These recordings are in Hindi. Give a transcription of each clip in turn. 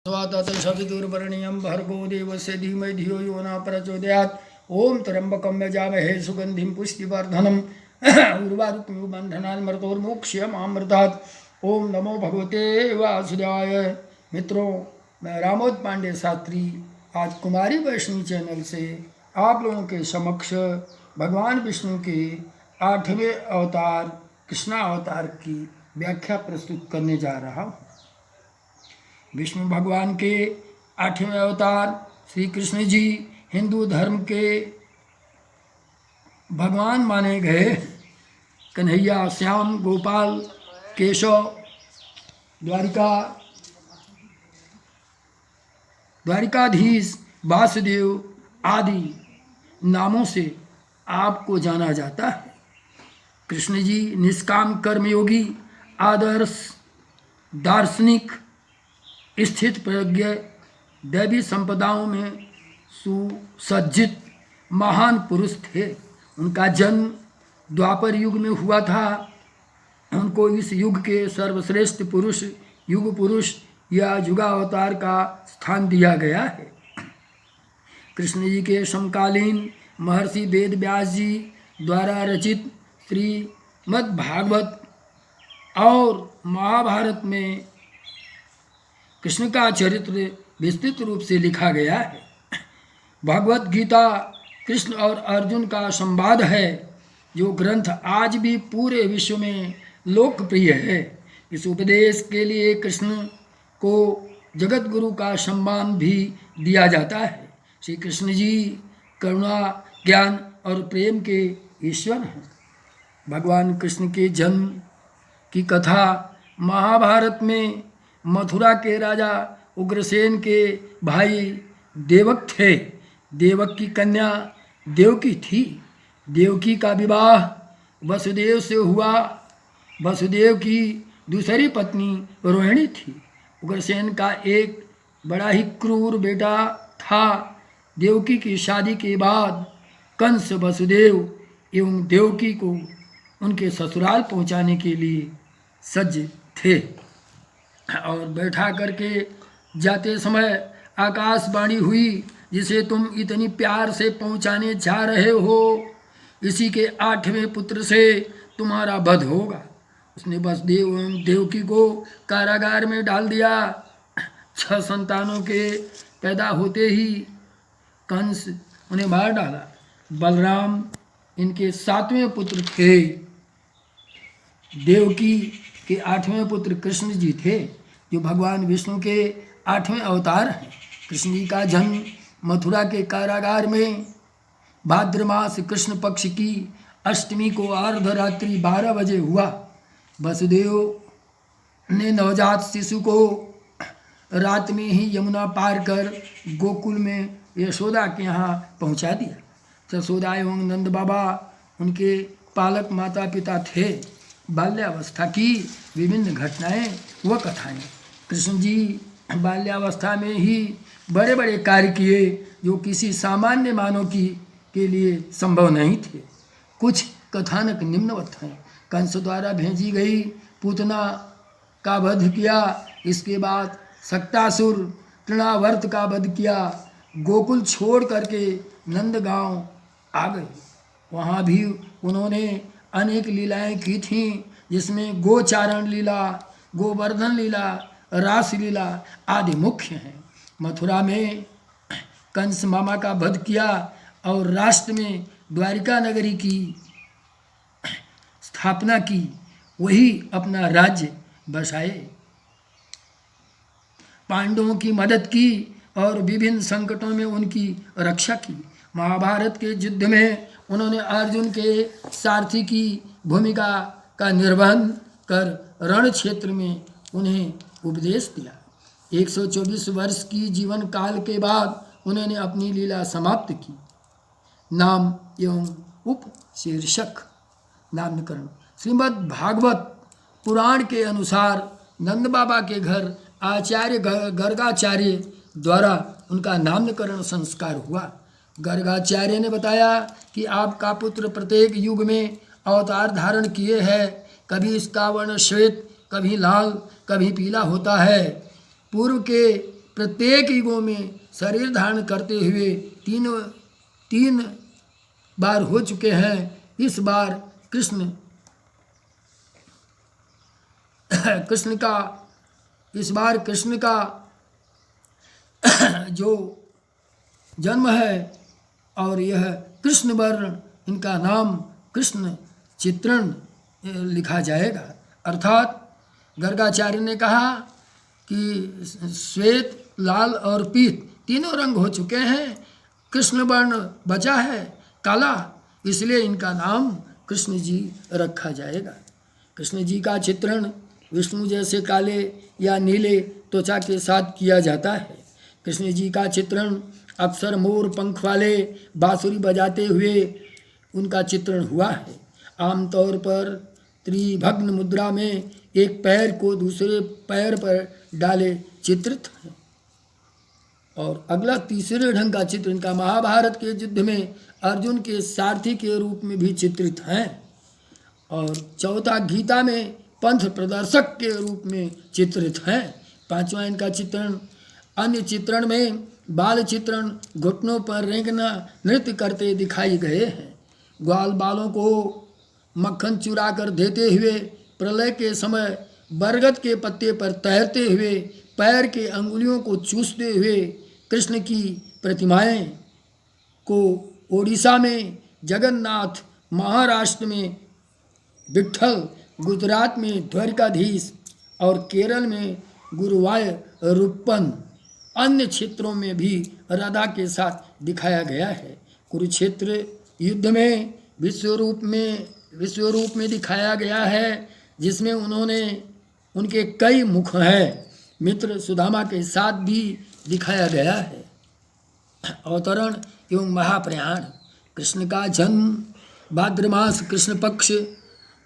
स्वाततशविदुर्वर्णियं भर्गो देवस्य धीमहि धियो यो न प्रचोदयात्। ओम त्र्यंबकं यजामहे सुगंधिं पुष्टिवर्धनम् उर्वारुकमिव बन्धनान्मृतोर्मोक्ष्यमामृतात्। ओम नमो भगवते वासुदेवाय। मित्रों, मैं रामोद पांडे शास्त्री आज कुमारी वैष्णवी चैनल से आप लोगों के समक्ष भगवान विष्णु के 8वें अवतार कृष्णा अवतार की व्याख्या प्रस्तुत करने जा रहा हूँ। विष्णु भगवान के 8वें अवतार श्री कृष्ण जी हिंदू धर्म के भगवान माने गए। कन्हैया, श्याम, गोपाल, केशव, द्वारिकाधीश, वासुदेव आदि नामों से आपको जाना जाता है। कृष्ण जी निष्काम कर्मयोगी, आदर्श दार्शनिक, स्थित प्रज्ञ, दैवी संपदाओं में सुसज्जित महान पुरुष थे। उनका जन्म द्वापर युग में हुआ था। उनको इस युग के सर्वश्रेष्ठ पुरुष, युग पुरुष या युगावतार का स्थान दिया गया है। कृष्ण जी के समकालीन महर्षि वेद व्यास जी द्वारा रचित श्रीमद् भागवत और महाभारत में कृष्ण का चरित्र विस्तृत रूप से लिखा गया है। भगवत गीता कृष्ण और अर्जुन का संवाद है, जो ग्रंथ आज भी पूरे विश्व में लोकप्रिय है। इस उपदेश के लिए कृष्ण को जगत गुरु का सम्मान भी दिया जाता है। श्री कृष्ण जी करुणा, ज्ञान और प्रेम के ईश्वर हैं। भगवान कृष्ण के जन्म की कथा महाभारत में मथुरा के राजा उग्रसेन के भाई देवक थे। देवक की कन्या देवकी थी। देवकी का विवाह वसुदेव से हुआ। वसुदेव की दूसरी पत्नी रोहिणी थी। उग्रसेन का एक बड़ा ही क्रूर बेटा था। देवकी की शादी के बाद कंस वसुदेव एवं देवकी को उनके ससुराल पहुंचाने के लिए सज्ज थे और बैठा करके जाते समय आकाशवाणी हुई, जिसे तुम इतनी प्यार से पहुंचाने जा रहे हो, इसी के 8वें पुत्र से तुम्हारा वध होगा। उसने वसुदेव एवं देवकी को कारागार में डाल दिया। 6 संतानों के पैदा होते ही कंस उन्हें मार डाला। बलराम इनके 7वें पुत्र थे। देवकी के 8वें पुत्र कृष्ण जी थे, जो भगवान विष्णु के 8वें अवतार हैं। कृष्ण जी का जन्म मथुरा के कारागार में भाद्र मास कृष्ण पक्ष की अष्टमी को अर्धरात्रि 12 बजे हुआ। वसुदेव ने नवजात शिशु को रात में ही यमुना पार कर गोकुल में यशोदा के यहाँ पहुँचा दिया। यशोदा एवं नंद बाबा उनके पालक माता पिता थे। बाल्यावस्था की विभिन्न घटनाएं व कथाएं। कृष्ण जी बाल्यावस्था में ही बड़े बड़े कार्य किए, जो किसी सामान्य मानव के लिए संभव नहीं थे। कुछ कथानक निम्नवत हैं। कंस द्वारा भेजी गई पूतना का वध किया। इसके बाद सक्तासुर तृणावर्त का वध किया। गोकुल छोड़ करके नंदगांव आ गए। वहाँ भी उन्होंने अनेक लीलाएं की थीं, जिसमें गोचारण लीला, गोवर्धन लीला, रास लीला आदि मुख्य हैं। मथुरा में कंस मामा का वध किया और राष्ट्र में द्वारिका नगरी की स्थापना की। वही अपना राज्य बसाए। पांडवों की मदद की और विभिन्न संकटों में उनकी रक्षा की। महाभारत के युद्ध में उन्होंने अर्जुन के सारथी की भूमिका का निर्वहन कर रण क्षेत्र में उन्हें उपदेश दिया। 124 वर्ष की जीवन काल के बाद उन्होंने अपनी लीला समाप्त की। नाम एवं उपशीर्षक नामकरण। श्रीमद् भागवत पुराण के अनुसार नंद बाबा के घर आचार्य गर्गाचार्य द्वारा उनका नामकरण संस्कार हुआ। गर्गाचार्य ने बताया कि आपका पुत्र प्रत्येक युग में अवतार धारण किए हैं। कभी इसका वर्ण श्वेत, कभी लाल, कभी पीला होता है। पूर्व के प्रत्येक युगों में शरीर धारण करते हुए तीन बार हो चुके हैं। इस बार कृष्ण का जो जन्म है और यह कृष्ण वर्ण, इनका नाम कृष्ण चित्रण लिखा जाएगा। अर्थात गर्गाचार्य ने कहा कि श्वेत, लाल और पीत तीनों रंग हो चुके हैं, कृष्ण वर्ण बचा है काला, इसलिए इनका नाम कृष्ण जी रखा जाएगा। कृष्ण जी का चित्रण विष्णु जैसे काले या नीले त्वचा के साथ किया जाता है। कृष्ण जी का चित्रण अक्सर मोर पंख वाले बांसुरी बजाते हुए उनका चित्रण हुआ है। आमतौर पर त्रिभग्न मुद्रा में एक पैर को दूसरे पैर पर डाले चित्रित है। और अगला तीसरे ढंग का चित्र इनका महाभारत के युद्ध में अर्जुन के सारथी के रूप में भी चित्रित हैं। और चौथा गीता में पंथ प्रदर्शक के रूप में चित्रित हैं। पांचवा इनका चित्रण अन्य चित्रण में बाल चित्रण घुटनों पर रेंगना नृत्य करते दिखाई गए हैं। ग्वाल बालों को मक्खन चुरा कर देते हुए, प्रलय के समय बरगद के पत्ते पर तैरते हुए, पैर के अंगुलियों को चूसते हुए कृष्ण की प्रतिमाएं को ओडिशा में जगन्नाथ, महाराष्ट्र में विट्ठल, गुजरात में द्वारकाधीश और केरल में गुरुवायूरप्पन, अन्य क्षेत्रों में भी राधा के साथ दिखाया गया है। कुरुक्षेत्र युद्ध में विश्वरूप में दिखाया गया है, जिसमें उनके कई मुख हैं। मित्र सुदामा के साथ भी दिखाया गया है। अवतरण एवं महाप्रयाण। कृष्ण का जन्म भाद्र मास कृष्ण पक्ष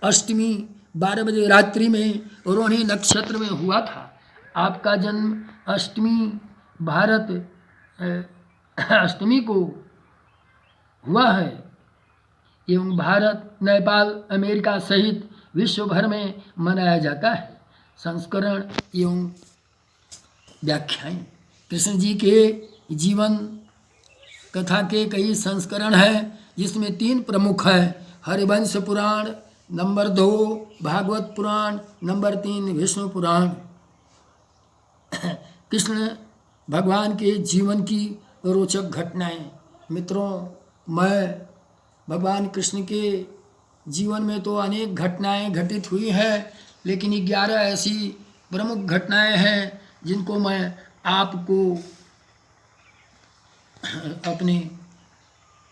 अष्टमी 12 बजे रात्रि में रोहिणी नक्षत्र में हुआ था। आपका जन्म भारत अष्टमी को हुआ है एवं भारत, नेपाल, अमेरिका सहित विश्व भर में मनाया जाता है। संस्करण एवं व्याख्याएं। कृष्ण जी के जीवन कथा के कई संस्करण हैं, जिसमें 3 प्रमुख हैं। हरिवंश पुराण नंबर 2, भागवत पुराण नंबर 3, विष्णु पुराण। कृष्ण भगवान के जीवन की रोचक घटनाएं। मित्रों, मैं भगवान कृष्ण के जीवन में तो अनेक घटनाएं घटित हुई हैं, लेकिन 11 ऐसी प्रमुख घटनाएं हैं जिनको मैं आपको अपनी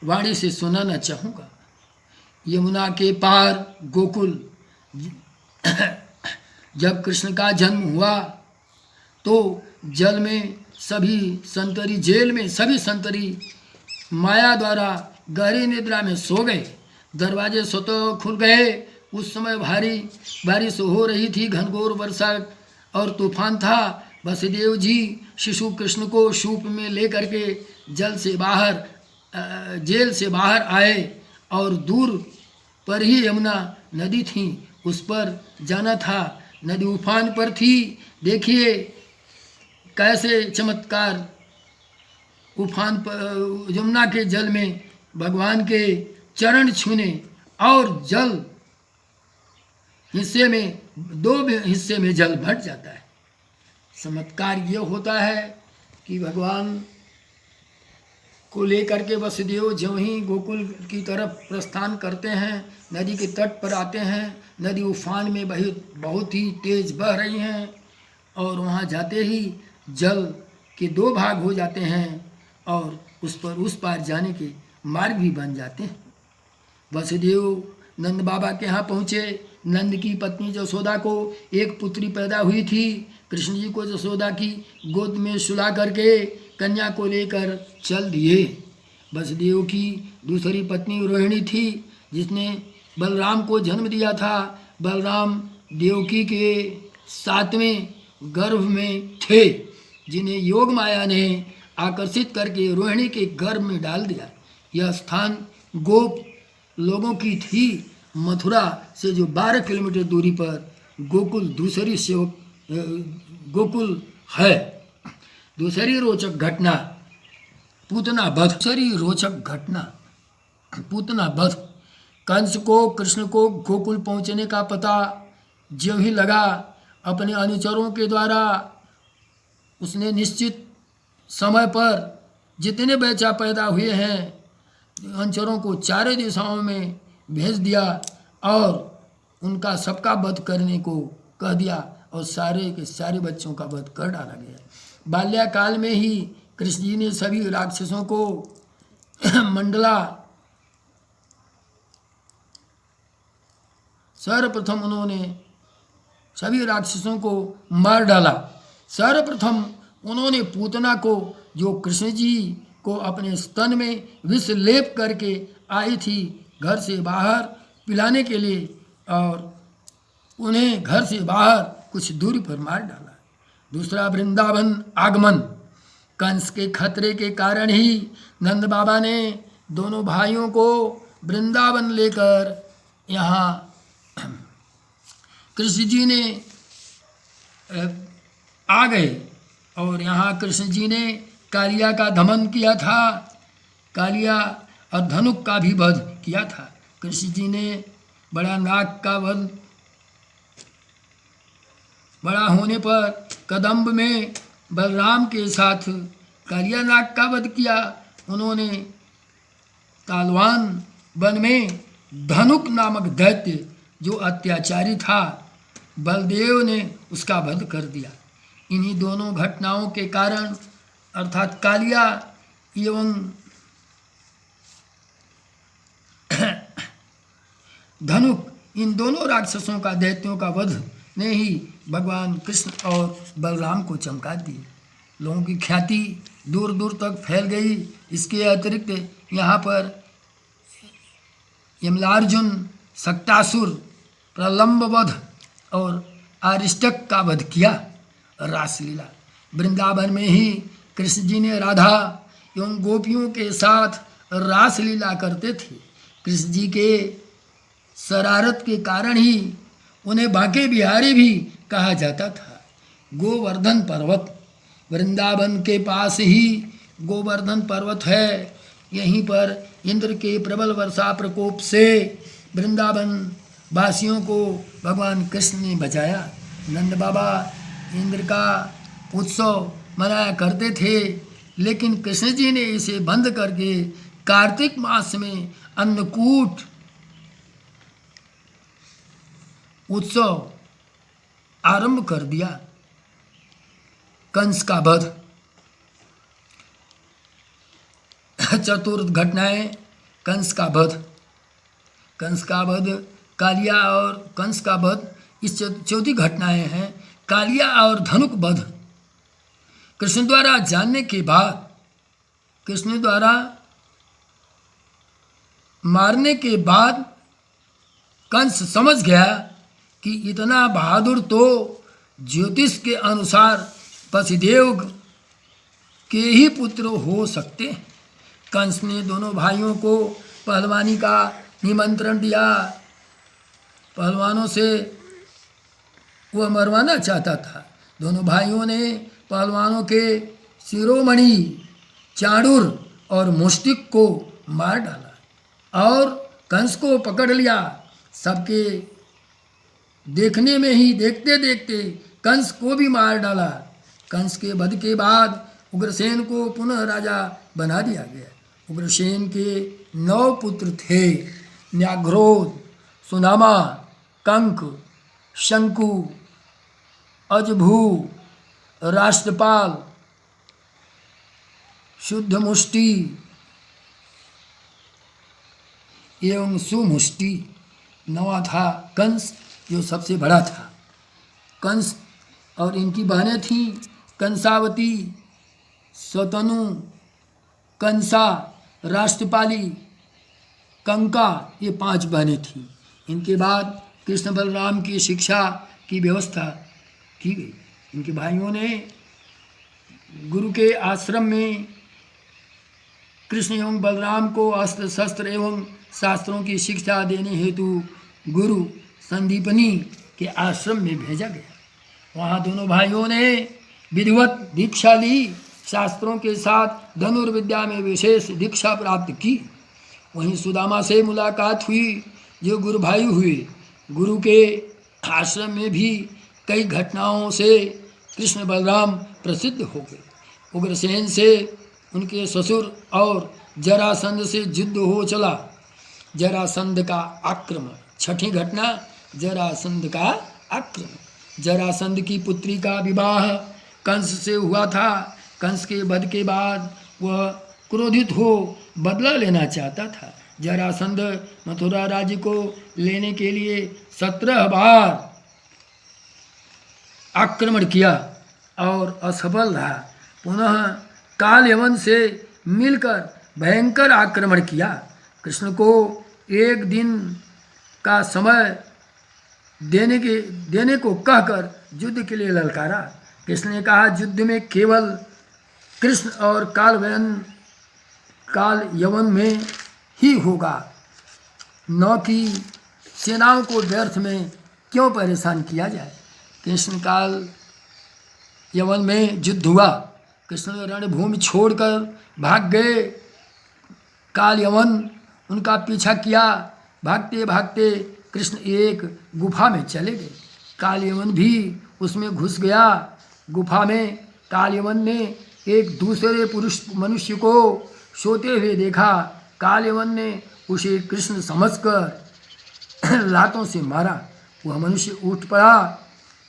वाणी से सुनाना चाहूँगा। यमुना के पार गोकुल, जब कृष्ण का जन्म हुआ तो जल में सभी संतरी, जेल में सभी संतरी माया द्वारा गहरी निद्रा में सो गए। दरवाजे स्वतः खुल गए। उस समय भारी बारिश हो रही थी, घनघोर वर्षा और तूफान था। वसुदेव जी शिशु कृष्ण को सूप में लेकर के जेल से बाहर आए और दूर पर ही यमुना नदी थी, उस पर जाना था। नदी उफान पर थी। देखिए कैसे चमत्कार, उफान पर यमुना के जल में भगवान के चरण छूने और जल हिस्से में 2 हिस्से में जल भट जाता है। चमत्कार ये होता है कि भगवान को लेकर के वसुदेव ज्यों ही गोकुल की तरफ प्रस्थान करते हैं, नदी के तट पर आते हैं। नदी उफान में बहुत ही तेज बह रही हैं और वहाँ जाते ही जल के 2 भाग हो जाते हैं और उस पार जाने के मार्ग भी बन जाते हैं। वसुदेव नंद बाबा के यहाँ पहुँचे। नंद की पत्नी जसोदा को एक पुत्री पैदा हुई थी। कृष्ण जी को जसोदा की गोद में सुला करके कन्या को लेकर चल दिए। वसुदेव की दूसरी पत्नी रोहिणी थी, जिसने बलराम को जन्म दिया था। बलराम देवकी के 7वें गर्भ में थे, जिन्हें योग माया ने आकर्षित करके रोहिणी के गर्भ में डाल दिया। यह स्थान गोप लोगों की थी। मथुरा से जो 12 किलोमीटर दूरी पर गोकुल है। दूसरी रोचक घटना पूतना वध। दूसरी रोचक घटना पूतना वध। कंस को कृष्ण को गोकुल पहुंचने का पता जो ही लगा, अपने अनुचरों के द्वारा उसने निश्चित समय पर जितने बच्चा पैदा हुए हैं अनुचरों को चारों दिशाओं में भेज दिया और उनका सबका वध करने को कह दिया और सारे के सारे बच्चों का वध कर डाला गया। बाल्याकाल में ही कृष्ण जी ने सभी राक्षसों को मंडला सर्वप्रथम उन्होंने सभी राक्षसों को मार डाला। सर्वप्रथम उन्होंने पूतना को, जो कृष्ण जी को अपने स्तन में विष लेप करके आई थी घर से बाहर पिलाने के लिए, और उन्हें घर से बाहर कुछ दूरी पर मार डाला। दूसरा वृंदावन आगमन। कंस के खतरे के कारण ही नंद बाबा ने दोनों भाइयों को वृंदावन लेकर यहाँ कृष्ण जी ने आ गए और यहाँ कृष्ण जी ने कालिया का दमन किया था, कालिया और धनुक का भी वध किया था। कृष्ण जी ने बड़ा नाग का वध, बड़ा होने पर कदम्ब में बलराम के साथ कालिया नाग का वध किया। उन्होंने तालवान वन में धनुक नामक दैत्य जो अत्याचारी था, बलदेव ने उसका वध कर दिया। इन्हीं दोनों घटनाओं के कारण अर्थात कालिया एवं धनुक, इन दोनों राक्षसों का, दैत्यों का वध ने ही भगवान कृष्ण और बलराम को चमका दी। लोगों की ख्याति दूर दूर तक फैल गई। इसके अतिरिक्त यहाँ पर यमलार्जुन, सक्तासुर, प्रलंब वध और आरिष्टक का वध किया। रासलीला। वृंदावन में ही कृष्ण जी ने राधा एवं गोपियों के साथ रासलीला करते थे। कृष्ण जी के शरारत के कारण ही उन्हें बांके बिहारी भी कहा जाता था। गोवर्धन पर्वत। वृंदावन के पास ही गोवर्धन पर्वत है। यहीं पर इंद्र के प्रबल वर्षा प्रकोप से वृंदावन वासियों को भगवान कृष्ण ने बचाया। नंद बाबा इंद्र का उत्सव मनाया करते थे, लेकिन कृष्ण जी ने इसे बंद करके कार्तिक मास में अन्नकूट उत्सव आरंभ कर दिया। कंस का वध। चतुर्थ घटनाएं। कंस का वध। कंस का वध, कालिया और कंस का वध, इस चौथी घटनाएं हैं। कालिया और धनुक वध। कृष्ण द्वारा जानने के बाद, कृष्ण द्वारा मारने के बाद कंस समझ गया कि इतना बहादुर तो ज्योतिष के अनुसार पतिदेव के ही पुत्र हो सकते हैं। कंस ने दोनों भाइयों को पहलवानी का निमंत्रण दिया। पहलवानों से वह मरवाना चाहता था। दोनों भाइयों ने पहलवानों के शिरोमणि, चाणूर और मुष्टिक को मार डाला और कंस को पकड़ लिया। सबके देखने में ही, देखते देखते कंस को भी मार डाला। कंस के वध के बाद उग्रसेन को पुनः राजा बना दिया गया। उग्रसेन के 9 पुत्र थे। न्याघ्रोध, सुनामा, कंक, शंकु, अजभू, राष्ट्रपाल, शुद्धमुष्टि एवं सुमुष्टि। 9वां था कंस, जो सबसे बड़ा था। कंस और इनकी बहनें थीं कंसावती, स्वतनु, कंसा, राष्ट्रपाली, कंका, ये 5 बहनें थीं। इनके बाद कृष्ण बलराम की शिक्षा की व्यवस्था की गई। इनके भाइयों ने गुरु के आश्रम में कृष्ण एवं बलराम को अस्त्र शस्त्र एवं शास्त्रों की शिक्षा देने हेतु गुरु संदीपनी के आश्रम में भेजा गया। वहाँ दोनों भाइयों ने विधिवत दीक्षा ली, शास्त्रों के साथ धनुर्विद्या में विशेष दीक्षा प्राप्त की। वहीं सुदामा से मुलाकात हुई जो गुरु भाई हुए। गुरु के आश्रम में भी कई घटनाओं से कृष्ण बलराम प्रसिद्ध हो गए। उग्रसेन से उनके ससुर और जरासंध से युद्ध हो चला। जरासंध का आक्रमण, छठी घटना जरासंध का आक्रमण। जरासंध की पुत्री का विवाह कंस से हुआ था। कंस के वध के बाद वह क्रोधित हो बदला लेना चाहता था। जरासंध मथुरा राज्य को लेने के लिए 17 बार आक्रमण किया और असफल रहा। पुनः काल यवन से मिलकर भयंकर आक्रमण किया। कृष्ण को एक दिन का समय देने को कहकर युद्ध के लिए ललकारा। कृष्ण ने कहा, युद्ध में केवल कृष्ण और काल यवन में ही होगा, न कि सेनाओं को व्यर्थ में क्यों परेशान किया जाए। कृष्ण काल यवन में युद्ध हुआ। कृष्ण रणभूमि छोड़कर भाग गए। काल यवन उनका पीछा किया। भागते भागते कृष्ण एक गुफा में चले गए। काल यवन भी उसमें घुस गया। गुफा में काल यवन ने एक दूसरे पुरुष मनुष्य को सोते हुए देखा। काल यवन ने उसे कृष्ण समझकर लातों से मारा। वह मनुष्य उठ पड़ा।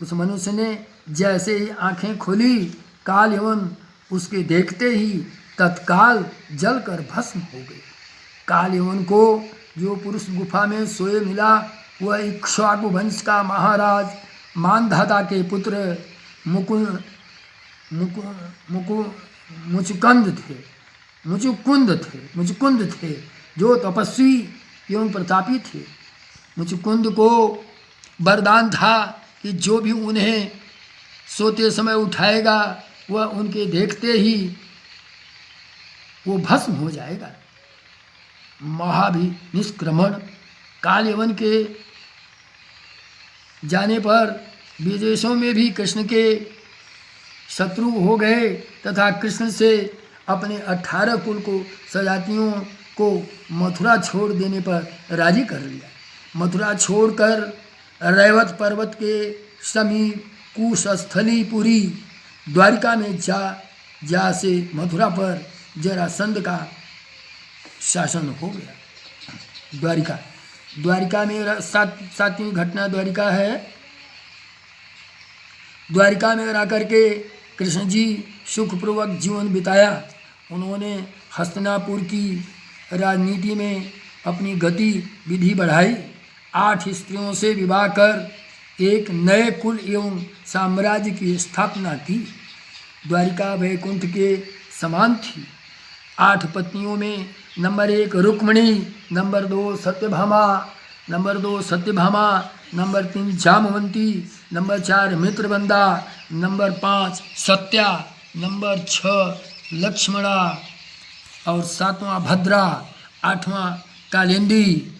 उस मनुष्य ने जैसे ही आंखें खोली, काल यवन उसके देखते ही तत्काल जलकर भस्म हो गए। काल यवन को जो पुरुष गुफा में सोए मिला, वह इक्ष्वाकु वंश का महाराज मानधाता के पुत्र मुचुकुंद थे, जो तपस्वी एवं प्रतापी थे। मुचुकुंद को वरदान था कि जो भी उन्हें सोते समय उठाएगा, वह उनके देखते ही वो भस्म हो जाएगा। महाभिनिष्क्रमण। काल यवन के जाने पर विदेशों में भी कृष्ण के शत्रु हो गए तथा कृष्ण से अपने 18 कुल को सजातियों को मथुरा छोड़ देने पर राजी कर लिया। मथुरा छोड़कर रैवत पर्वत के समीप कुशस्थलीपुरी द्वारिका में जा से मथुरा पर जरासंध का शासन हो गया। द्वारिका में सातवीं घटना द्वारिका है। द्वारिका में रह करके कृष्ण जी सुखपूर्वक जीवन बिताया। उन्होंने हस्तिनापुर की राजनीति में अपनी गतिविधि बढ़ाई। 8 स्त्रियों से विवाह कर एक नए कुल एवं साम्राज्य की स्थापना की। द्वारिका वैकुंठ के समान थी। 8 पत्नियों में number 1 Rukmini, number 2 Satyabhama, number 3 Jamvanti, number 4 Mitravanda, number 5 Satya, number 6 Lakshmana और 7वां भद्रा, 8वां कालिंदी।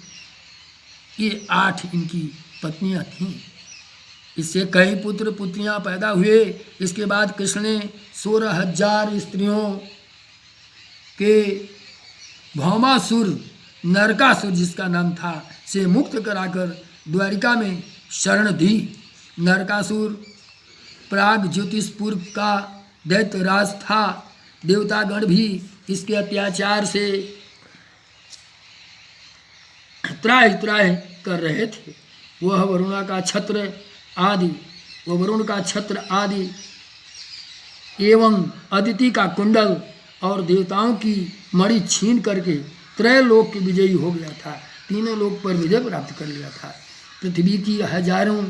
ये 8 इनकी पत्नियां थीं। इससे कई पुत्र पुत्रियां पैदा हुए। इसके बाद कृष्ण ने 16,000 स्त्रियों के भौमासुर, नरकासुर जिसका नाम था, से मुक्त कराकर द्वारिका में शरण दी। नरकासुर प्राग ज्योतिषपुर का दैत्यराज था। देवतागण भी इसके अत्याचार से त्राहि कर रहे थे। वह वरुण का छत्र आदि एवं अदिति का कुंडल और देवताओं की मणि छीन करके त्रैलोक के विजयी हो गया था। तीनों लोक पर विजय प्राप्त कर लिया था। पृथ्वी की हजारों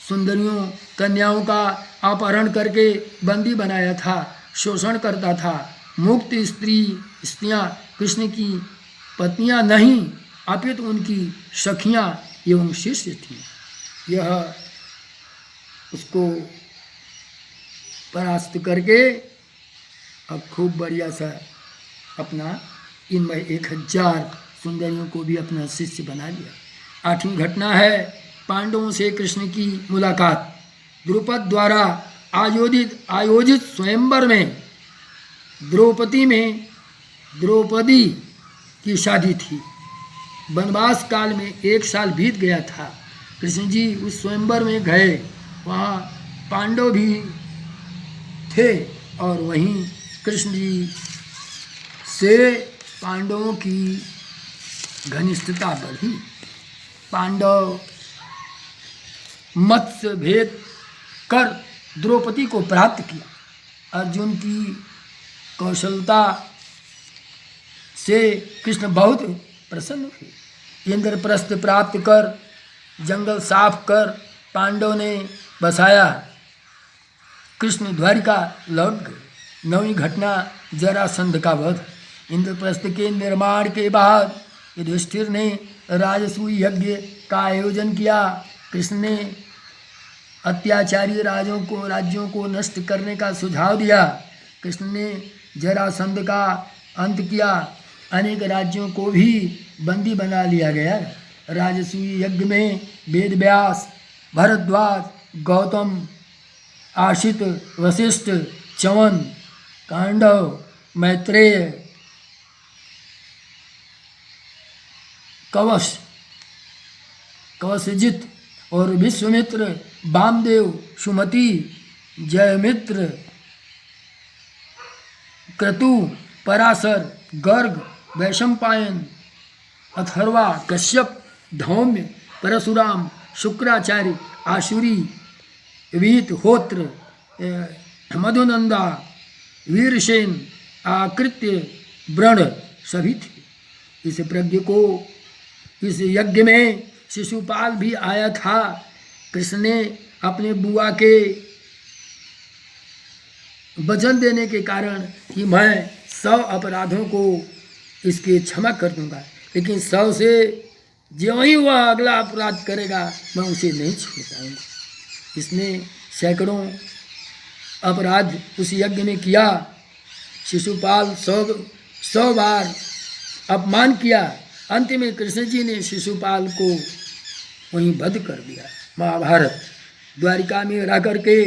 सुंदरियों कन्याओं का अपहरण करके बंदी बनाया था, शोषण करता था। मुक्त स्त्रियां कृष्ण की पत्नियां नहीं, अपितु उनकी सखियां एवं शिष्य थीं। यह उसको परास्त करके अब खूब बढ़िया सा अपना इनमें 1000 सुंदरियों को भी अपना शिष्य बना लिया। 8वीं घटना है पांडवों से कृष्ण की मुलाकात। द्रुपद द्वारा आयोजित स्वयंवर में द्रौपदी की शादी थी। वनवास काल में 1 साल बीत गया था। कृष्ण जी उस स्वयंवर में गए, वहाँ पांडव भी थे और वहीं कृष्ण जी से पांडवों की घनिष्ठता बढ़ी। पांडव मत्स्य भेद कर द्रौपदी को प्राप्त किया। अर्जुन की कौशलता से कृष्ण बहुत प्रसन्न हुए। इंद्रप्रस्थ प्राप्त कर जंगल साफ कर पांडव ने बसाया। कृष्ण द्वारिका लौट गए। 9वीं घटना जरासंध का वध। इंद्रप्रस्थ के निर्माण के बाद युधिष्ठिर ने राजसूय यज्ञ का आयोजन किया। कृष्ण ने अत्याचारी राज्यों को नष्ट करने का सुझाव दिया। कृष्ण ने जरासंध का अंत किया। अनेक राज्यों को भी बंदी बना लिया गया। राजसूय यज्ञ में वेदव्यास, भरद्वाज, गौतम, आशित, वशिष्ठ, च्यवन, कांडव, मैत्रेय, कवशजित और विश्वामित्र, वामदेव, सुमति, जयमित्र, क्रतु, पराशर, गर्ग, वैशंपायन, अथर्वा, कश्यप, धौम्य, परशुराम, शुक्राचार्य, आशुरी, वीतहोत्र, मधुनंदा, वीरसेन, आकृत्य, व्रण सभी थे। इस यज्ञ में शिशुपाल भी आया था। कृष्ण ने अपने बुआ के वचन देने के कारण कि मैं 100 अपराधों को इसके क्षमा कर दूंगा, लेकिन 100 से जो ही वह अगला अपराध करेगा मैं उसे नहीं छोड़ पाऊंगा। इसने सैकड़ों अपराध उस यज्ञ में किया। शिशुपाल 100 बार अपमान किया। अंत में कृष्ण जी ने शिशुपाल को वहीं वध कर दिया। महाभारत। द्वारिका में रह करके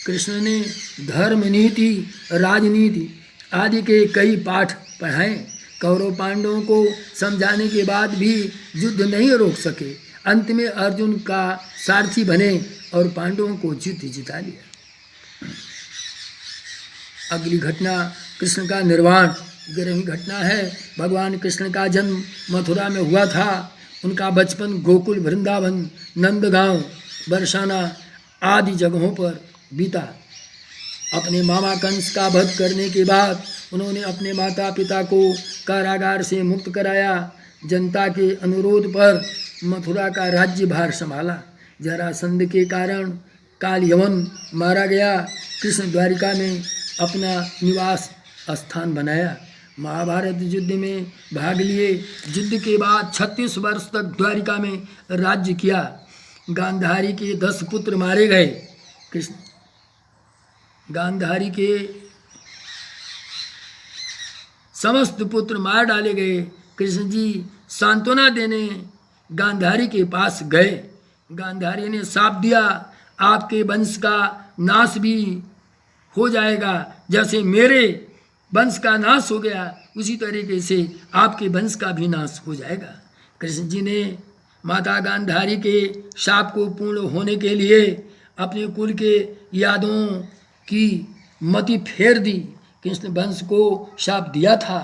कृष्ण ने धर्म नीति, राजनीति आदि के कई पाठ पढ़ाए। कौरव पांडवों को समझाने के बाद भी युद्ध नहीं रोक सके। अंत में अर्जुन का सारथी बने और पांडवों को युद्ध जिता लिया। अगली घटना कृष्ण का निर्वाण। 11वीं घटना है। भगवान कृष्ण का जन्म मथुरा में हुआ था। उनका बचपन गोकुल, वृंदावन, नंदगांव, बरसाना आदि जगहों पर बीता। अपने मामा कंस का वध करने के बाद उन्होंने अपने माता पिता को कारागार से मुक्त कराया। जनता के अनुरोध पर मथुरा का राज्यभार संभाला। जरासंध के कारण कालयवन मारा गया। कृष्ण द्वारिका में अपना निवास स्थान बनाया। महाभारत युद्ध में भाग लिए। युद्ध के बाद 36 वर्ष तक द्वारिका में राज्य किया। गांधारी के 10 पुत्र मारे गए। कृष्ण गांधारी के समस्त पुत्र मार डाले गए। कृष्ण जी सांत्वना देने गांधारी के पास गए। गांधारी ने शाप दिया, आपके वंश का नाश भी हो जाएगा। जैसे मेरे वंश का नाश हो गया उसी तरीके से आपके वंश का भी नाश हो जाएगा। कृष्ण जी ने माता गांधारी के शाप को पूर्ण होने के लिए अपने कुल के यादों की मति फेर दी। कृष्ण वंश को शाप दिया था।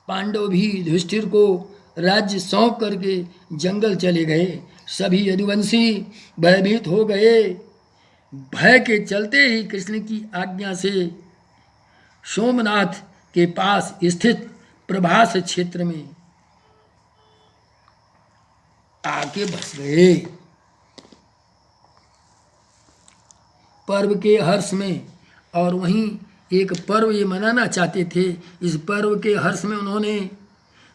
पांडव भी युधिष्ठिर को राज्य सौंप करके जंगल चले गए। सभी यदुवंशी भयभीत हो गए। भय के चलते ही कृष्ण की आज्ञा से सोमनाथ के पास स्थित प्रभास क्षेत्र में आके बस गए। पर्व के हर्ष में, और वहीं एक पर्व ये मनाना चाहते थे। इस पर्व के हर्ष में उन्होंने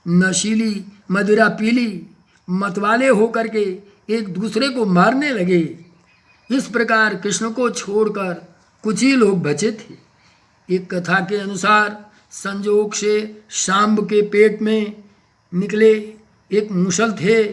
नशीली मदिरा पी ली। मतवाले होकर के एक दूसरे को मारने लगे। इस प्रकार कृष्ण को छोड़कर कुछ ही लोग बचे थे। एक कथा के अनुसार संजोग से शांब के पेट में निकले एक मुसल थे,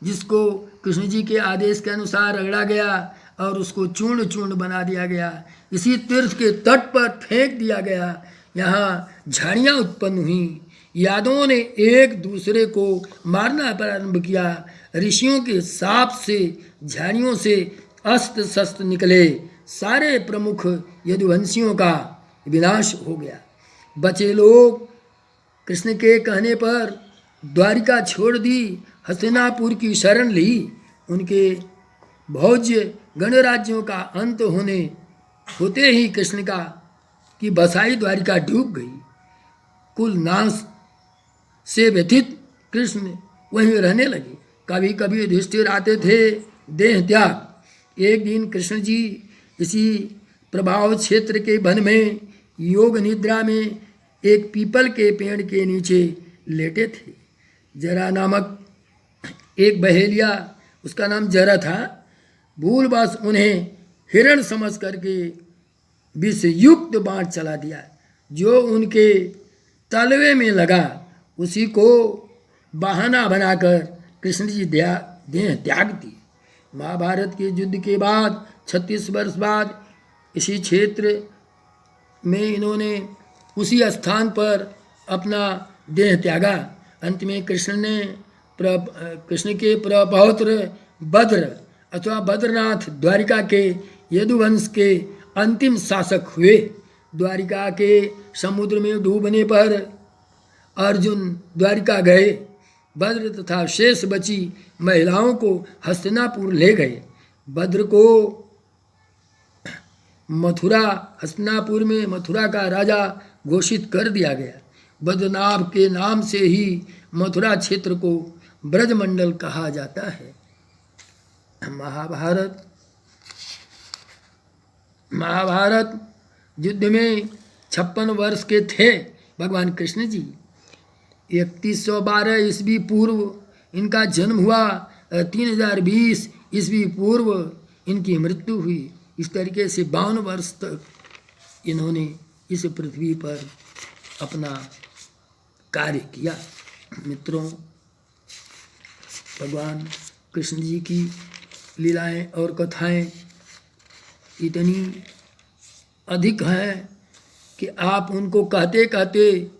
जिसको कृष्ण जी के आदेश के अनुसार रगड़ा गया और उसको चूर्ण चूर्ण बना दिया गया। इसी तीर्थ के तट पर फेंक दिया गया। यहाँ झाड़ियाँ उत्पन्न हुई। यादवों ने एक दूसरे को मारना प्रारंभ किया। ऋषियों के साप से, झाड़ियों से अस्त्र शस्त्र निकले। सारे प्रमुख यदुवंशियों का विनाश हो गया। बचे लोग कृष्ण के कहने पर द्वारिका छोड़ दी, हस्तिनापुर की शरण ली। उनके भोज्य गणराज्यों का अंत होते ही कृष्ण की बसाई द्वारिका डूब गई। कुल नाश से व्यथित कृष्ण वहीं रहने लगे। कभी कभी युधिष्ठिर आते थे देह त्याग। एक दिन कृष्ण जी इसी प्रभाव क्षेत्र के वन में योग निद्रा में एक पीपल के पेड़ के नीचे लेटे थे। जरा नामक एक बहेलिया, उसका नाम जरा था, भूलवश उन्हें हिरण समझ करके विष युक्त बाण चला दिया। जो उनके तलवे में लगा उसी को बहाना बनाकर कृष्ण जी देह त्याग दी। महाभारत के युद्ध के बाद 36 वर्ष बाद इसी क्षेत्र में इन्होंने उसी स्थान पर अपना देह त्यागा। अंत में कृष्ण के प्रपौत्र भद्र अथवा भद्रनाथ द्वारिका के यदुवंश के अंतिम शासक हुए। द्वारिका के समुद्र में डूबने पर अर्जुन द्वारिका गए। भद्र तथा शेष बची महिलाओं को हस्तिनापुर ले गए। भद्र को हस्तिनापुर में मथुरा का राजा घोषित कर दिया गया। बद्रनाभ के नाम से ही मथुरा क्षेत्र को ब्रजमंडल कहा जाता है। महाभारत युद्ध में 56 वर्ष के थे भगवान कृष्ण जी। 3112 ईस्वी पूर्व इनका जन्म हुआ। 3020 ईस्वी पूर्व इनकी मृत्यु हुई। इस तरीके से 52 वर्ष तक इन्होंने इस पृथ्वी पर अपना कार्य किया। मित्रों, भगवान कृष्ण जी की लीलाएं और कथाएं इतनी अधिक हैं कि आप उनको कहते कहते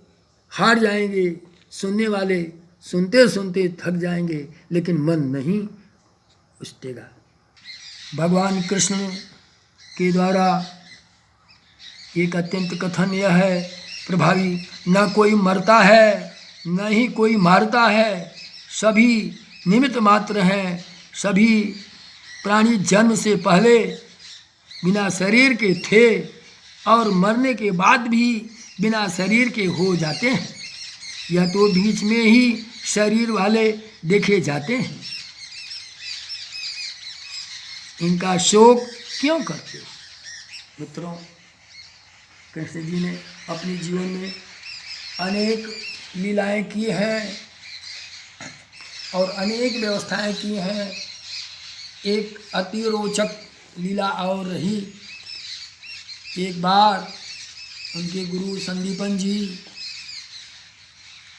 हार जाएंगे। सुनने वाले सुनते सुनते थक जाएंगे, लेकिन मन नहीं उछटेगा। भगवान कृष्ण के द्वारा एक अत्यंत कथन यह है प्रभावी, न कोई मरता है न ही कोई मारता है, सभी निमित्त मात्र हैं। सभी प्राणी जन्म से पहले बिना शरीर के थे और मरने के बाद भी बिना शरीर के हो जाते हैं। यह तो बीच में ही शरीर वाले देखे जाते हैं। इनका शोक क्यों करते हो? मित्रों, कृष्ण जी ने अपने जीवन में अनेक लीलाएं की हैं और अनेक व्यवस्थाएं की हैं। एक अति रोचक लीला और रही। एक बार उनके गुरु संदीपन जी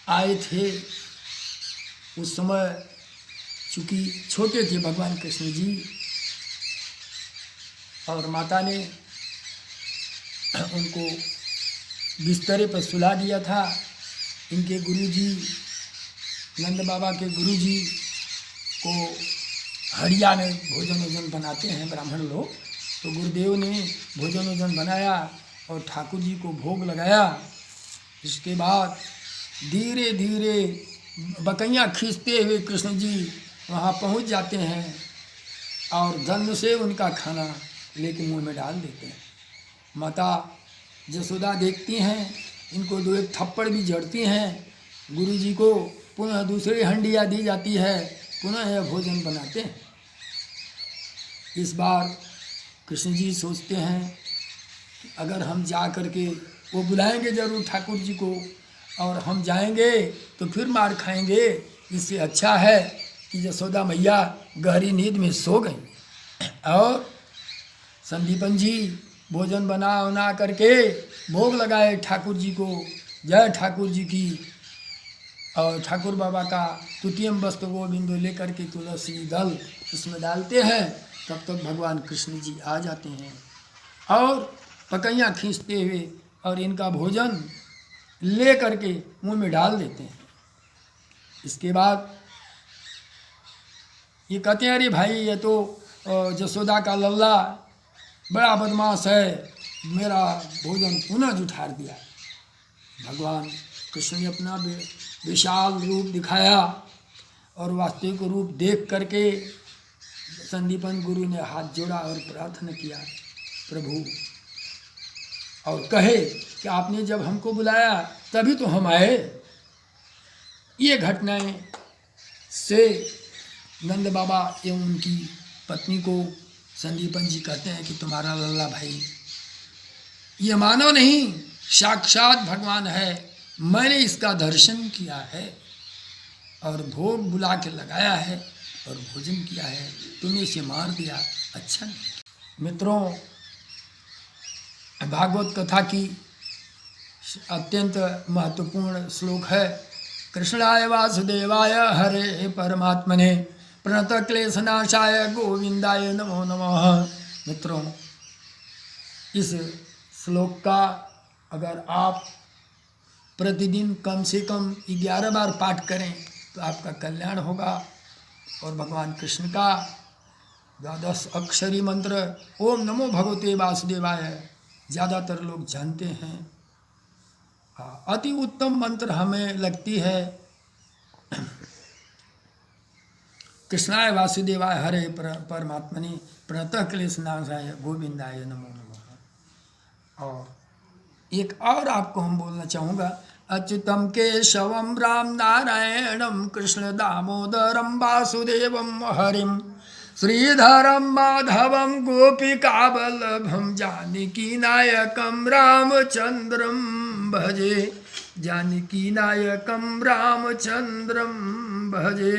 आए थे। उस समय चूँकि छोटे थे भगवान कृष्ण जी, और माता ने उनको बिस्तरे पर सुला दिया था। इनके गुरुजी, नंद बाबा के गुरुजी को हड़िया में भोजन बनाते हैं ब्राह्मण लोग। तो गुरुदेव ने भोजन बनाया और ठाकुर जी को भोग लगाया। इसके बाद धीरे धीरे बकैयाँ खींचते हुए कृष्ण जी वहाँ पहुँच जाते हैं और गंध से उनका खाना लेके मुंह में डाल देते हैं। माता जसोदा देखती हैं, इनको 2 एक थप्पड़ भी जड़ती हैं। गुरुजी को पुनः दूसरी हंडिया दी जाती है, पुनः यह भोजन बनाते हैं। इस बार कृष्ण जी सोचते हैं कि अगर हम जा करके, वो बुलाएंगे जरूर ठाकुर जी को, और हम जाएंगे तो फिर मार खाएंगे। इससे अच्छा है कि जसोदा मैया गहरी नींद में सो गई। और संदीपन जी भोजन बना करके भोग लगाए ठाकुर जी को। जय ठाकुर जी की। और ठाकुर बाबा का तुतियम वस्त्र गोविंदो लेकर के तुलसी दल उसमें डालते हैं तब तक भगवान कृष्ण जी आ जाते हैं और पकैयाँ खींचते हुए और इनका भोजन ले करके मुंह में डाल देते हैं। इसके बाद ये कहते हैं, अरे भाई ये तो जसोदा का लल्ला बड़ा बदमाश है, मेरा भोजन पुनः जुठार दिया। भगवान कृष्ण ने अपना विशाल रूप दिखाया और वास्तविक रूप देख करके संदीपन गुरु ने हाथ जोड़ा और प्रार्थना किया, प्रभु, और कहे कि आपने जब हमको बुलाया तभी तो हम आए। ये घटनाएं से नंद बाबा एवं उनकी पत्नी को संदीपन जी कहते हैं कि तुम्हारा लल्ला भाई ये मानव नहीं, साक्षात भगवान है, मैंने इसका दर्शन किया है और भोग बुला के लगाया है और भोजन किया है, तुमने इसे मार दिया, अच्छा नहीं। मित्रों, भागवत कथा की अत्यंत महत्वपूर्ण श्लोक है, कृष्णाय वासुदेवाय हरे परमात्मने प्रणत क्लेशनाशाय गोविंदाय नमो नमः। मित्रों, इस श्लोक का अगर आप प्रतिदिन कम से कम 11 बार पाठ करें तो आपका कल्याण होगा और भगवान कृष्ण का 12 अक्षरी मंत्र ओम नमो भगवते वासुदेवाय ज़्यादातर लोग जानते हैं। अति उत्तम मंत्र हमें लगती है कृष्णाय वासुदेवाय हरे परमात्मने प्रणतः क्लेशनाशाय गोविंदाय नमो नमः। और एक और आपको हम बोलना चाहूँगा, अच्युतम केशवम राम नारायणम कृष्ण दामोदरम वासुदेवम हरिम श्रीधरम माधवम गोपिका वल्लभम जानकी नायकम रामचंद्रम भजे, जानकी नायकम रामचंद्रम भजे।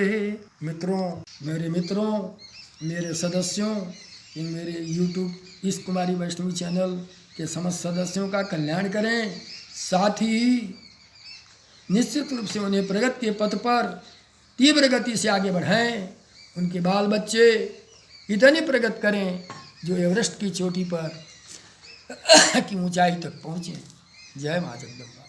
मित्रों, मेरे सदस्यों, मेरे YouTube इस कुमारी वैष्णवी चैनल के समस्त सदस्यों का कल्याण करें, साथ ही निश्चित रूप से उन्हें प्रगति के पथ पर तीव्र गति से आगे बढ़ाएं, उनके बाल बच्चे इतनी प्रगति करें जो एवरेस्ट की चोटी पर की ऊंचाई तक पहुँचें। जय माँ जगदम्बा।